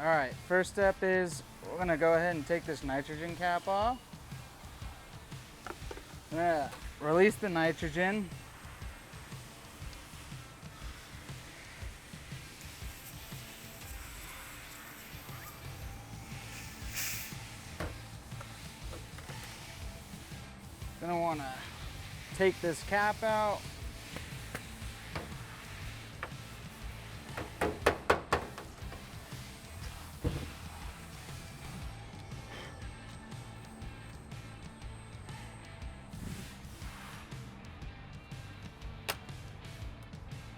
All right, first step is we're gonna go ahead and take this nitrogen cap off. I'm gonna release the nitrogen. Gonna wanna take this cap out.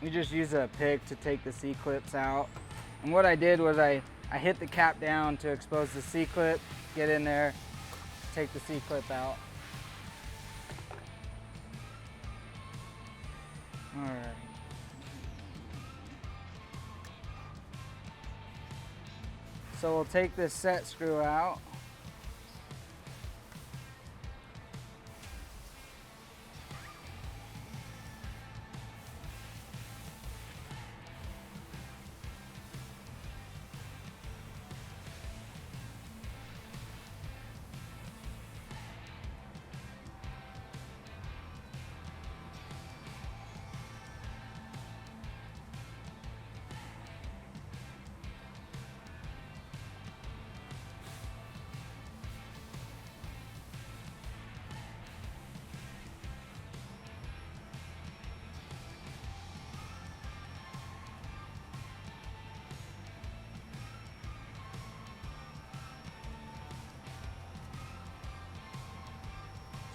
We just use a pick to take the C-clips out. And what I did was I hit the cap down to expose the C-clip, get in there, take the C-clip out. All right. So we'll take this set screw out.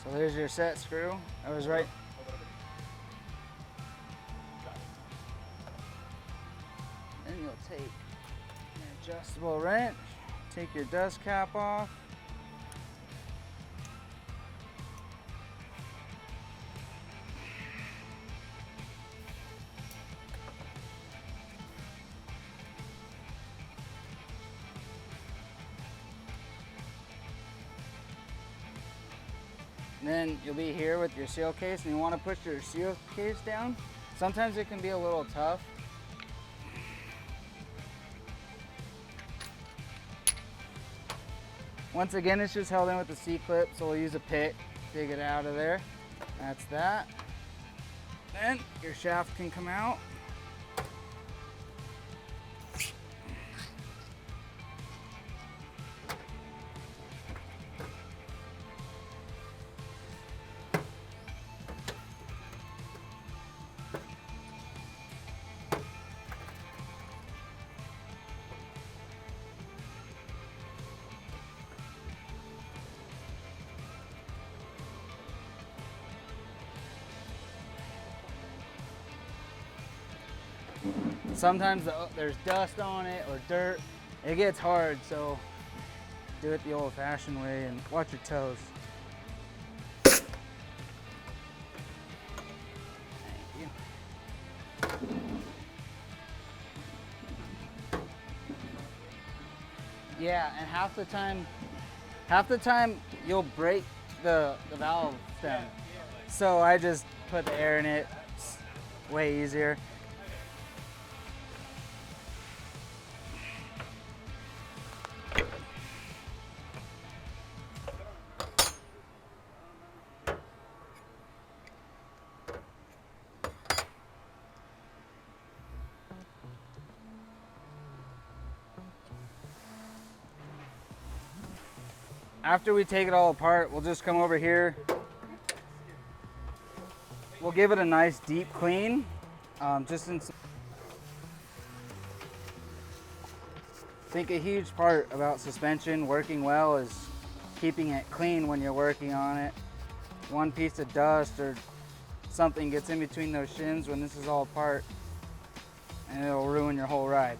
So there's your set screw. I was right. Then you'll take an adjustable wrench, take your dust cap off. Then you'll be here with your seal case, and you want to push your seal case down. Sometimes it can be a little tough. Once again, it's just held in with the C-clip, so we'll use a pick to dig it out of there. That's that. Then your shaft can come out. Sometimes there's dust on it or dirt. It gets hard, so do it the old-fashioned way and watch your toes. Thank you. Yeah, and half the time you'll break the valve stem. So I just put the air in it. It's way easier. After we take it all apart, we'll just come over here. We'll give it a nice deep clean. I think a huge part about suspension working well is keeping it clean when you're working on it. One piece of dust or something gets in between those shins when this is all apart, and it'll ruin your whole ride.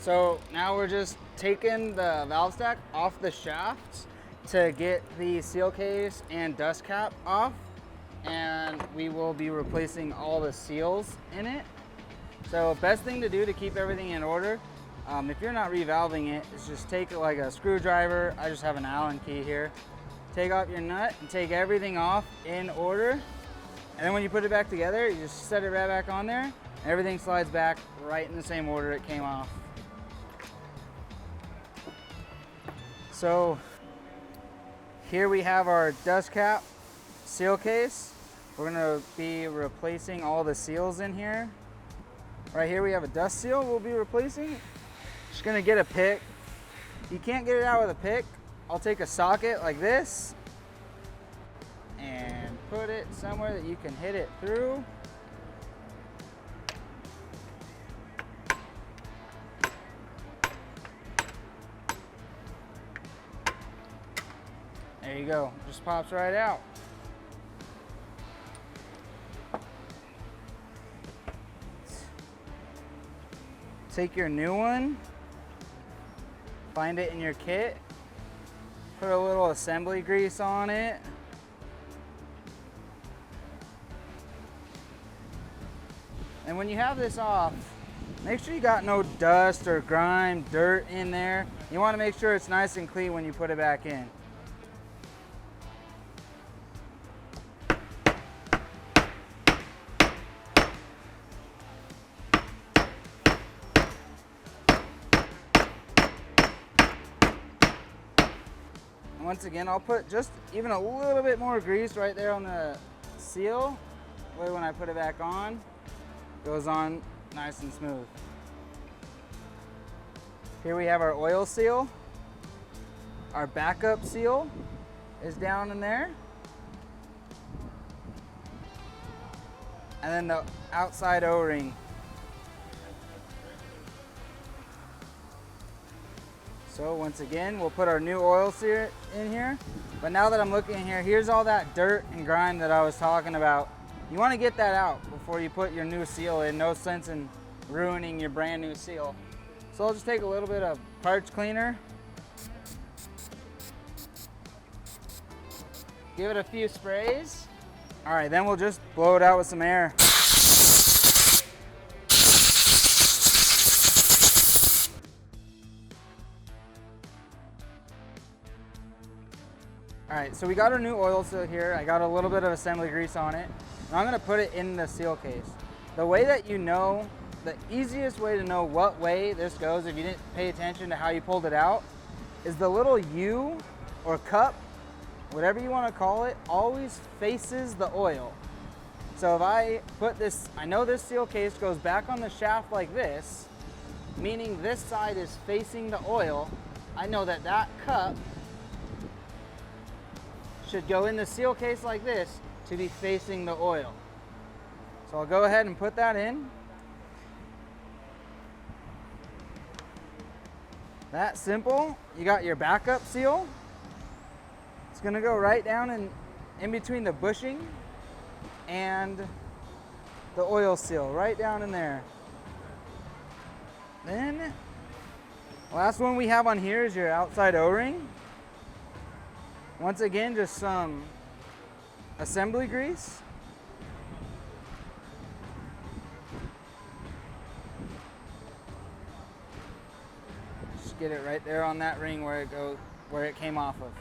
So now we're just taking the valve stack off the shafts to get the seal case and dust cap off, and we will be replacing all the seals in it. So best thing to do to keep everything in order, if you're not revalving it, is just take like a screwdriver. I just have an Allen key here. Take off your nut and take everything off in order. And then when you put it back together, you just set it right back on there. And everything slides back right in the same order it came off. So here we have our dust cap seal case. We're gonna be replacing all the seals in here. Right here we have a dust seal we'll be replacing. Just gonna get a pick. If you can't get it out with a pick, I'll take a socket like this and put it somewhere that you can hit it through. There you go, just pops right out. Take your new one, find it in your kit, put a little assembly grease on it. And when you have this off, make sure you got no dust or grime, dirt in there. You want to make sure it's nice and clean when you put it back in. Once again, I'll put just even a little bit more grease right there on the seal. That way when I put it back on, it goes on nice and smooth. Here we have our oil seal. Our backup seal is down in there. And then the outside O-ring. So once again, we'll put our new oil seal in here. But now that I'm looking here, here's all that dirt and grime that I was talking about. You want to get that out before you put your new seal in. No sense in ruining your brand new seal. So I'll just take a little bit of parts cleaner. Give it a few sprays. All right, then we'll just blow it out with some air. All right, so we got our new oil seal here. I got a little bit of assembly grease on it. Now I'm gonna put it in the seal case. The way that you know, the easiest way to know what way this goes, if you didn't pay attention to how you pulled it out, is the little U or cup, whatever you wanna call it, always faces the oil. So if I put this, I know this seal case goes back on the shaft like this, meaning this side is facing the oil. I know that that cup should go in the seal case like this to be facing the oil. So I'll go ahead and put that in. That simple. You got your backup seal. It's gonna go right down in between the bushing and the oil seal, right down in there. Then, last one we have on here is your outside O-ring. Once again, just some assembly grease. Just get it right there on that ring where it came off of.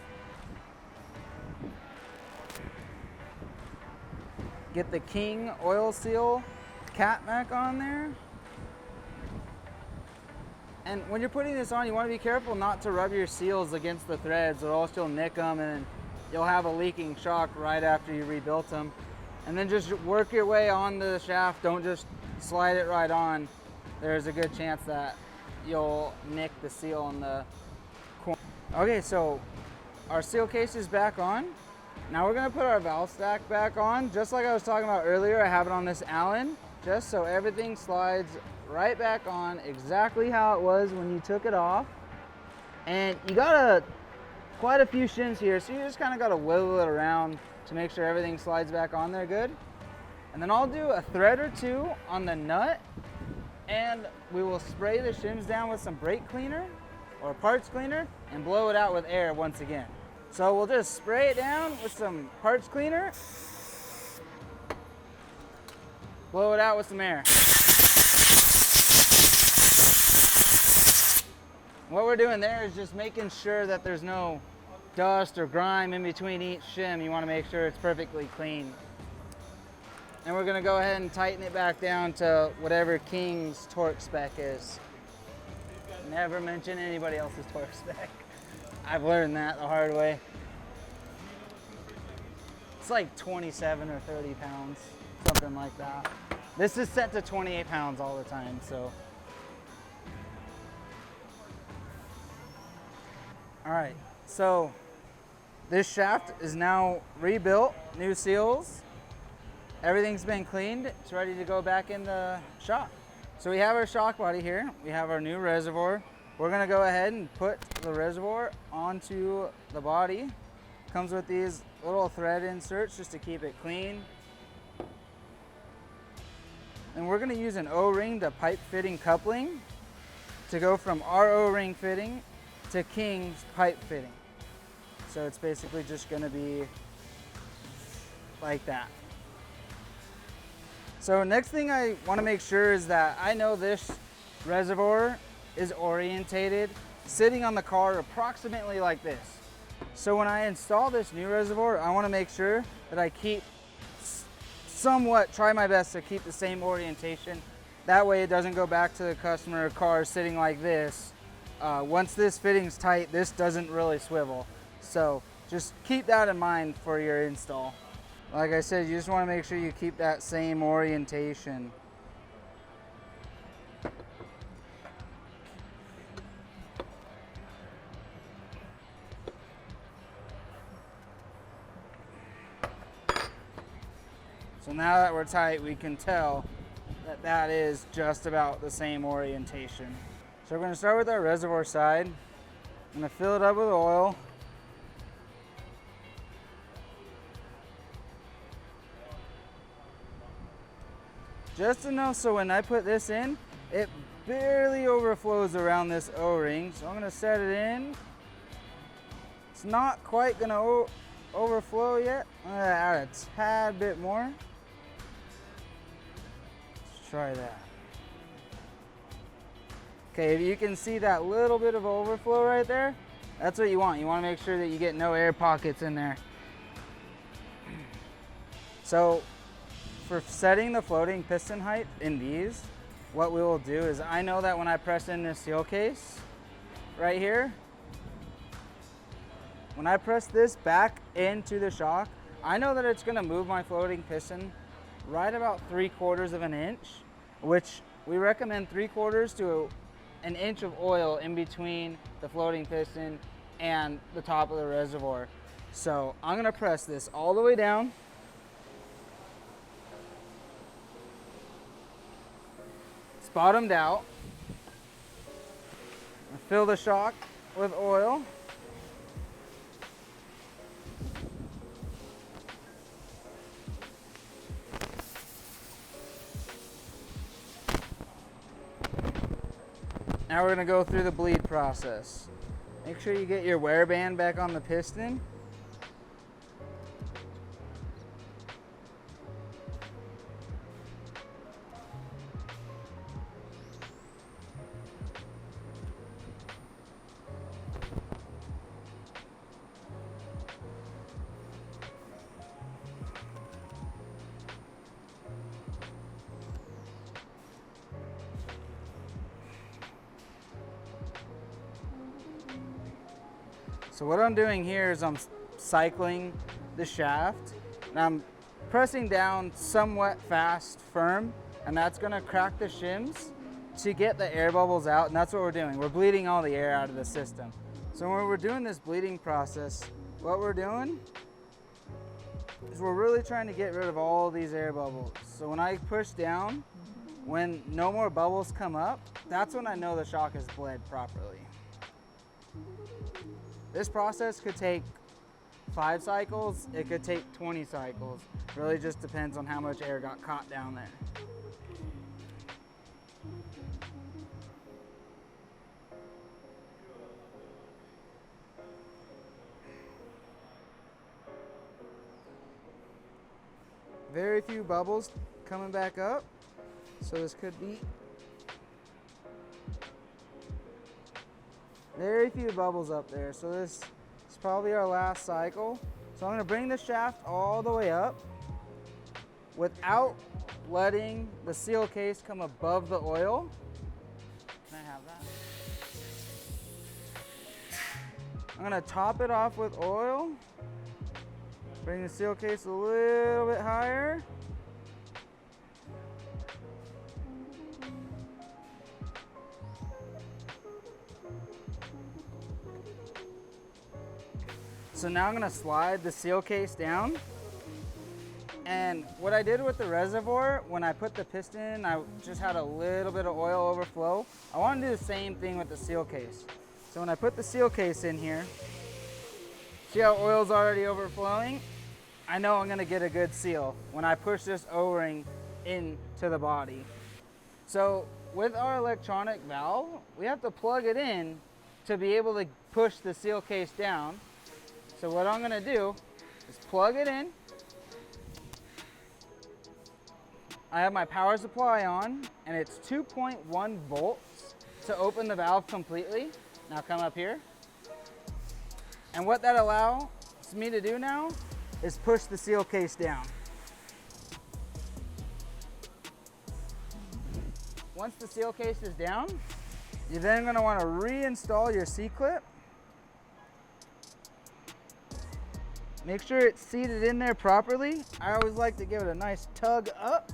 Get the King oil seal cap back on there. And when you're putting this on, you want to be careful not to rub your seals against the threads, or else you'll nick them and you'll have a leaking shock right after you rebuilt them. And then just work your way on the shaft. Don't just slide it right on. There's a good chance that you'll nick the seal in the corner. Okay, so our seal case is back on. Now we're gonna put our valve stack back on. Just like I was talking about earlier, I have it on this Allen, just so everything slides right back on exactly how it was when you took it off. And you got quite a few shins here, so you just kind of got to wiggle it around to make sure everything slides back on there good. And then I'll do a thread or two on the nut And we will spray the shims down with some brake cleaner or parts cleaner and blow it out with air once again. So we'll just spray it down with some parts cleaner, blow it out with some air. What we're doing there is just making sure that there's no dust or grime in between each shim. You want to make sure it's perfectly clean. And we're going to go ahead and tighten it back down to whatever King's torque spec is. Never mention anybody else's torque spec. I've learned that the hard way. It's like 27 or 30 pounds, something like that. This is set to 28 pounds all the time, so. All right, so this shaft is now rebuilt, new seals. Everything's been cleaned. It's ready to go back in the shock. So we have our shock body here. We have our new reservoir. We're gonna go ahead and put the reservoir onto the body. Comes with these little thread inserts just to keep it clean. And we're gonna use an O-ring to pipe fitting coupling to go from our O-ring fitting to King's pipe fitting. So it's basically just gonna be like that. So next thing I want to make sure is that I know this reservoir is orientated sitting on the car approximately like this. So when I install this new reservoir, I want to make sure that I keep try my best to keep the same orientation. That way it doesn't go back to the customer car sitting like this. Once this fitting's tight, this doesn't really swivel. So just keep that in mind for your install. Like I said, you just want to make sure you keep that same orientation. So now that we're tight, we can tell that that is just about the same orientation. So we're going to start with our reservoir side. I'm going to fill it up with oil. Just enough so when I put this in, it barely overflows around this O-ring. So I'm gonna set it in. It's not quite gonna overflow yet. I'm gonna add a tad bit more. Let's try that. Okay, if you can see that little bit of overflow right there, that's what you want. You wanna make sure that you get no air pockets in there. So, for setting the floating piston height in these, what we will do is I know that when I press in this seal case right here, when I press this back into the shock, I know that it's gonna move my floating piston right about 3/4 of an inch, which we recommend 3/4 to an inch of oil in between the floating piston and the top of the reservoir. So I'm gonna press this all the way down. Bottomed out. Fill the shock with oil. Now we're going to go through the bleed process. Make sure you get your wear band back on the piston. So what I'm doing here is I'm cycling the shaft and I'm pressing down somewhat fast, firm, and that's gonna crack the shims to get the air bubbles out, and that's what we're doing. We're bleeding all the air out of the system. So when we're doing this bleeding process, what we're doing is we're really trying to get rid of all these air bubbles. So when I push down, when no more bubbles come up, that's when I know the shock is bled properly. This process could take 5 cycles, it could take 20 cycles. Really just depends on how much air got caught down there. Very few bubbles coming back up. So this could be very few bubbles up there. So this is probably our last cycle. So I'm gonna bring the shaft all the way up without letting the seal case come above the oil. Can I have that? I'm gonna top it off with oil. Bring the seal case a little bit higher. So now I'm gonna slide the seal case down. And what I did with the reservoir, when I put the piston in, I just had a little bit of oil overflow. I want to do the same thing with the seal case. So when I put the seal case in here, see how oil's already overflowing? I know I'm gonna get a good seal when I push this O-ring into the body. So with our electronic valve, we have to plug it in to be able to push the seal case down. So what I'm gonna do is plug it in. I have my power supply on, and it's 2.1 volts to open the valve completely. Now come up here. And what that allows me to do now is push the seal case down. Once the seal case is down, you're then gonna wanna reinstall your C-clip. Make sure it's seated in there properly. I always like to give it a nice tug up.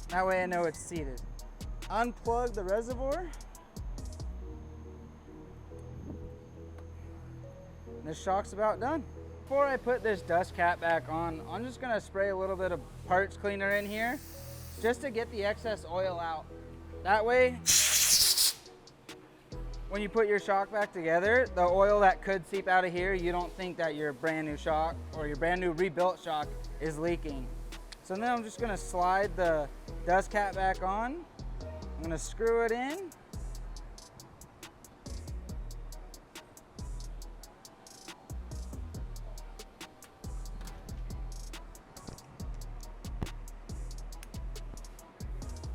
That way I know it's seated. Unplug the reservoir. This shock's about done. Before I put this dust cap back on, I'm just gonna spray a little bit of parts cleaner in here just to get the excess oil out. That way, when you put your shock back together, the oil that could seep out of here, you don't think that your brand new shock or your brand new rebuilt shock is leaking. So then I'm just gonna slide the dust cap back on. I'm gonna screw it in.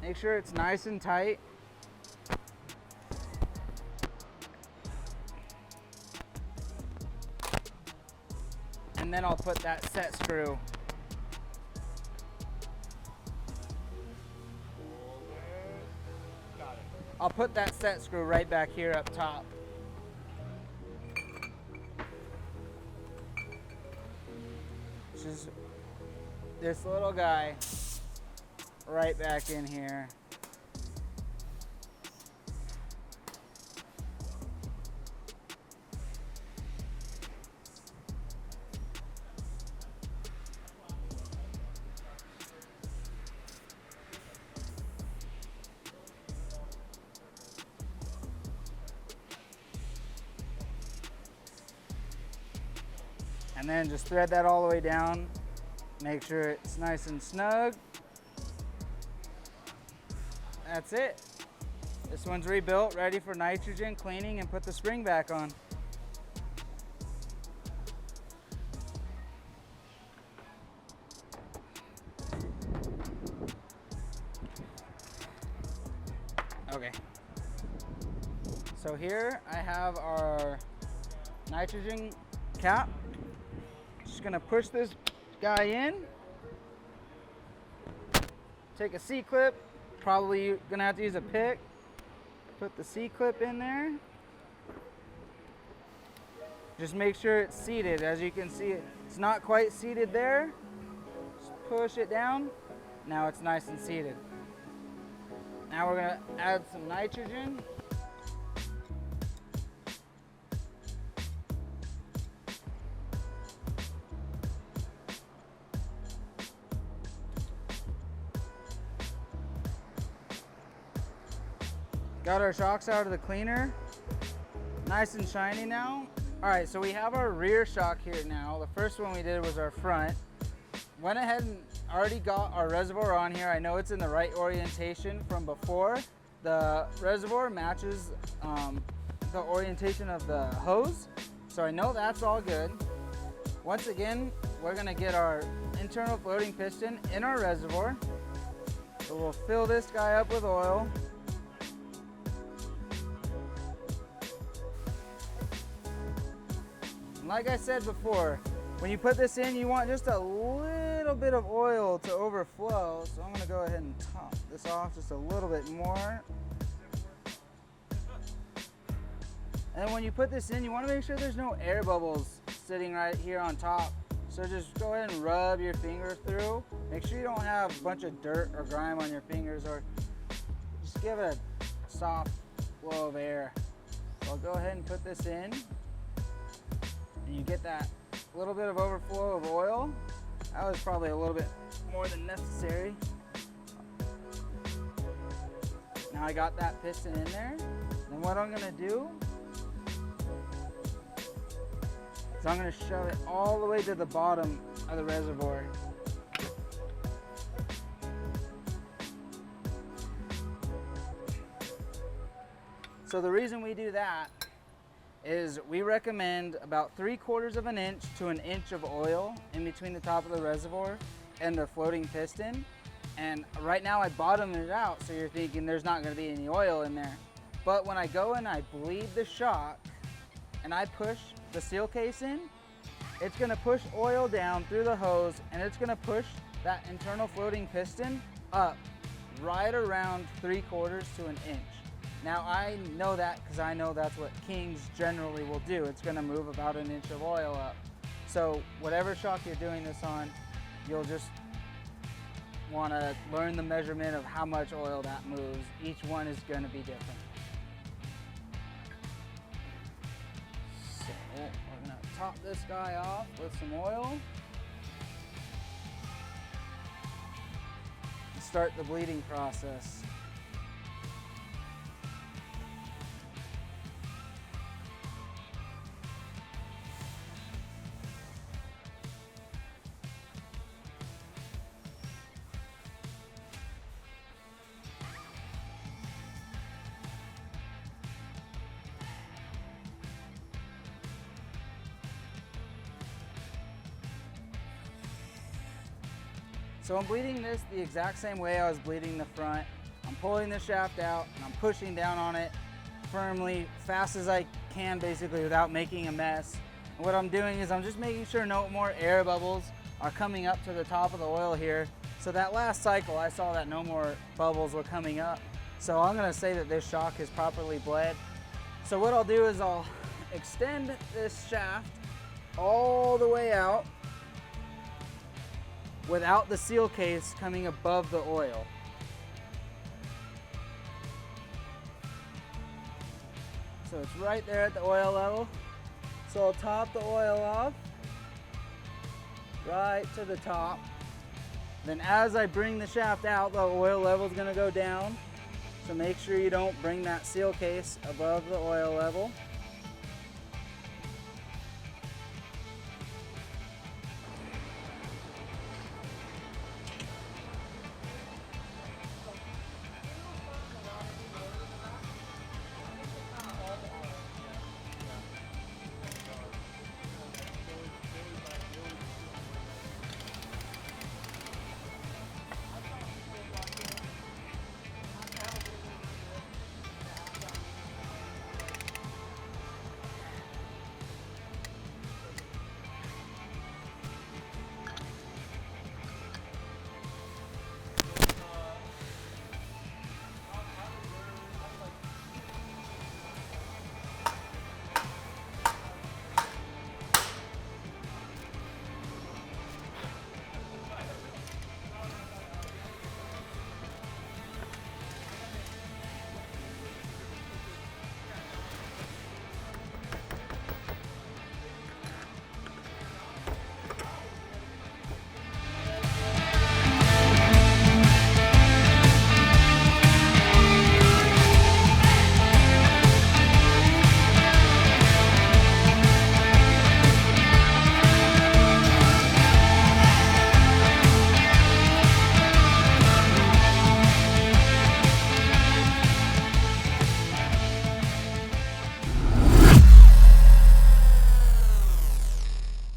Make sure it's nice and tight. And then I'll put that set screw. I'll put that set screw right back here up top. Which is this little guy right back in here. And then just thread that all the way down. Make sure it's nice and snug. That's it. This one's rebuilt, ready for nitrogen cleaning, and put the spring back on. Okay. So here I have our nitrogen cap. Just gonna push this guy in. Take a C-clip. Probably you're gonna have to use a pick. Put the C-clip in there. Just make sure it's seated. As you can see, it's not quite seated there. Just push it down. Now it's nice and seated. Now we're gonna add some nitrogen. Got our shocks out of the cleaner. Nice and shiny now. All right, so we have our rear shock here now. The first one we did was our front. Went ahead and already got our reservoir on here. I know it's in the right orientation from before. The reservoir matches the orientation of the hose. So I know that's all good. Once again, we're gonna get our internal floating piston in our reservoir. So we'll fill this guy up with oil. And like I said before, when you put this in, you want just a little bit of oil to overflow. So I'm gonna go ahead and top this off just a little bit more. And then when you put this in, you want to make sure there's no air bubbles sitting right here on top. So just go ahead and rub your finger through. Make sure you don't have a bunch of dirt or grime on your fingers, or just give it a soft flow of air. So I'll go ahead and put this in. And you get that little bit of overflow of oil. That was probably a little bit more than necessary. Now I got that piston in there. And what I'm gonna do is I'm gonna shove it all the way to the bottom of the reservoir. So the reason we do that is we recommend about 3/4 of an inch to an inch of oil in between the top of the reservoir and the floating piston. And right now I bottomed it out, so you're thinking there's not gonna be any oil in there. But when I go and I bleed the shock and I push the seal case in, it's gonna push oil down through the hose, and it's gonna push that internal floating piston up right around 3/4 to an inch. Now I know that because I know that's what Kings generally will do. It's gonna move about an inch of oil up. So whatever shock you're doing this on, you'll just wanna learn the measurement of how much oil that moves. Each one is gonna be different. So we're gonna top this guy off with some oil. And start the bleeding process. So I'm bleeding this the exact same way I was bleeding the front. I'm pulling the shaft out and I'm pushing down on it firmly, fast as I can, basically without making a mess. And what I'm doing is I'm just making sure no more air bubbles are coming up to the top of the oil here. So that last cycle I saw that no more bubbles were coming up. So I'm gonna say that this shock is properly bled. So what I'll do is I'll extend this shaft all the way out without the seal case coming above the oil. So it's right there at the oil level. So I'll top the oil off right to the top. Then as I bring the shaft out, the oil level is going to go down. So make sure you don't bring that seal case above the oil level.